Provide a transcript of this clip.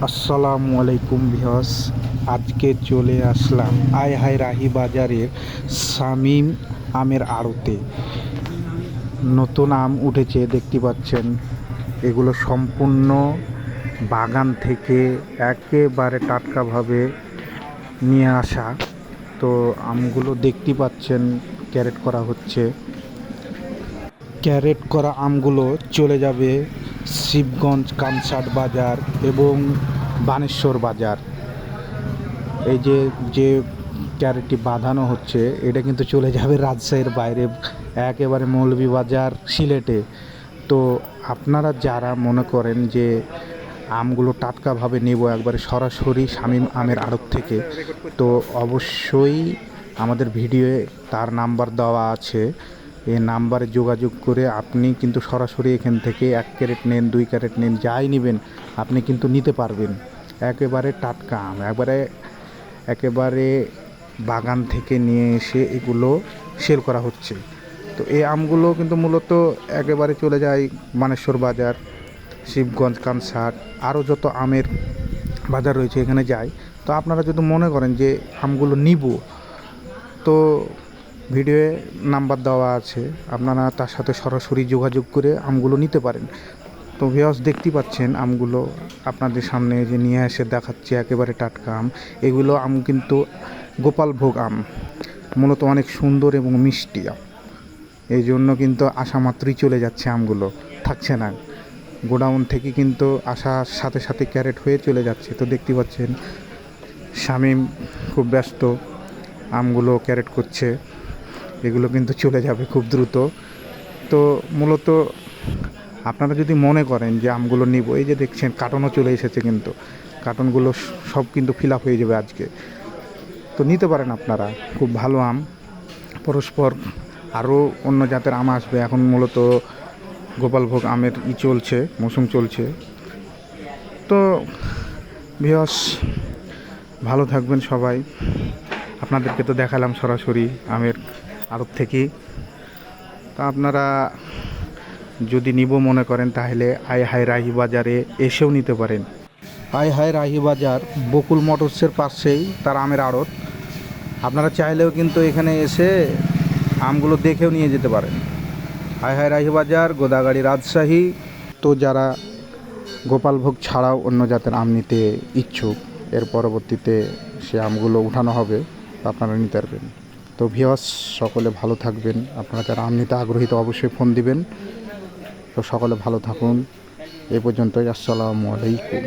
আসসালামু আলাইকুম ভিউয়ার্স, আজকে চলে আসলাম আয় হায় রাহি বাজারের শামীম আমের আড়তে। নতুন আম উঠেছে দেখতে পাচ্ছেন। এগুলো সম্পূর্ণ বাগান থেকে একেবারে টাটকাভাবে নিয়ে আসা। তো আমগুলো দেখতে পাচ্ছেন ক্যারেট করা হচ্ছে। ক্যারেট করা আমগুলো চলে যাবে শিবগঞ্জ কামসাট বাজার এবং বানেশ্বর বাজার। এই যে ক্যারেটটি বাঁধানো হচ্ছে এটা কিন্তু চলে যাবে রাজশাহীর বাইরে, একেবারে মৌলভীবাজার সিলেটে। তো আপনারা যারা মনে করেন যে আমগুলো টাটকাভাবে নেব একবারে সরাসরি শামীম আমের আড়ত থেকে, তো অবশ্যই আমাদের ভিডিওয়ে তার নাম্বার দেওয়া আছে। এই নাম্বারে যোগাযোগ করে আপনি কিন্তু সরাসরি এখান থেকে 1 ক্যারেট নেন, 2 ক্যারেট নেন, যাই নেবেন আপনি কিন্তু নিতে পারবেন। একেবারে টাটকা আম, একেবারে বাগান থেকে নিয়ে এসে এগুলো সেল করা হচ্ছে। তো এই আমগুলো কিন্তু মূলত একেবারে চলে যায় মানেশ্বর বাজার, শিবগঞ্জ, কামসাট, আরও যত আমের বাজার রয়েছে এখানে যায়। তো আপনারা যদি মনে করেন যে আমগুলো নিব, তো ভিডিওয়ে নাম্বার দেওয়া আছে, আপনারা তার সাথে সরাসরি যোগাযোগ করে আমগুলো নিতে পারেন। তো ভিউয়ার্স দেখতেই পাচ্ছেন আমগুলো আপনাদের সামনে যে নিয়ে এসে দেখাচ্ছে, একেবারে টাটকা আম। এগুলো আম কিন্তু গোপালভোগ আম, মূলত অনেক সুন্দর এবং মিষ্টি আম। এই জন্য কিন্তু আসা মাত্রই চলে যাচ্ছে, আমগুলো থাকছে না। গোডাউন থেকে কিন্তু আসার সাথে সাথে ক্যারেট হয়ে চলে যাচ্ছে। তো দেখতে পাচ্ছেন শামীম খুব ব্যস্ত, আমগুলো ক্যারেট করছে। এগুলো কিন্তু চলে যাবে খুব দ্রুত। তো মূলত আপনারা যদি মনে করেন যে আমগুলো নিব, এই যে দেখছেন কার্টনও চলে এসেছে, কিন্তু কার্টনগুলো সব কিন্তু ফিল আপ হয়ে যাবে আজকে। তো নিতে পারেন আপনারা, খুব ভালো আম। পরস্পর আরও অন্য জাতের আম আসবে। এখন মূলত গোপালভোগ আমের চলছে, মৌসুম চলছে। তো ভিউয়ার্স ভালো থাকবেন সবাই। আপনাদেরকে তো দেখালাম সরাসরি আমের আড়ত থেকে। তা আপনারা যদি নিব মনে করেন তাহলে আয় হায় রাহি বাজারে এসেও নিতে পারেন। আয় হায় রাহি বাজার বকুল মোটরসের পাশেই তার আমের আড়ত। আপনারা চাইলেও কিন্তু এখানে এসে আমগুলো দেখেও নিয়ে যেতে পারেন। আয় হায় রাহি বাজার, গোদাগাড়ি, রাজশাহী। তো যারা গোপালভোগ ছাড়াও অন্য জাতের আম নিতে ইচ্ছুক, এর পরবর্তীতে সে আমগুলো উঠানো হবে, আপনারা নিতে পারবেন। তো ভিউয়ার্স সকলে ভালো থাকবেন। আপনারা যারা আম নিতে আগ্রহী তো অবশ্যই ফোন দিবেন। তো সকলে ভালো থাকুন। এই পর্যন্তই, আসসালামু আলাইকুম।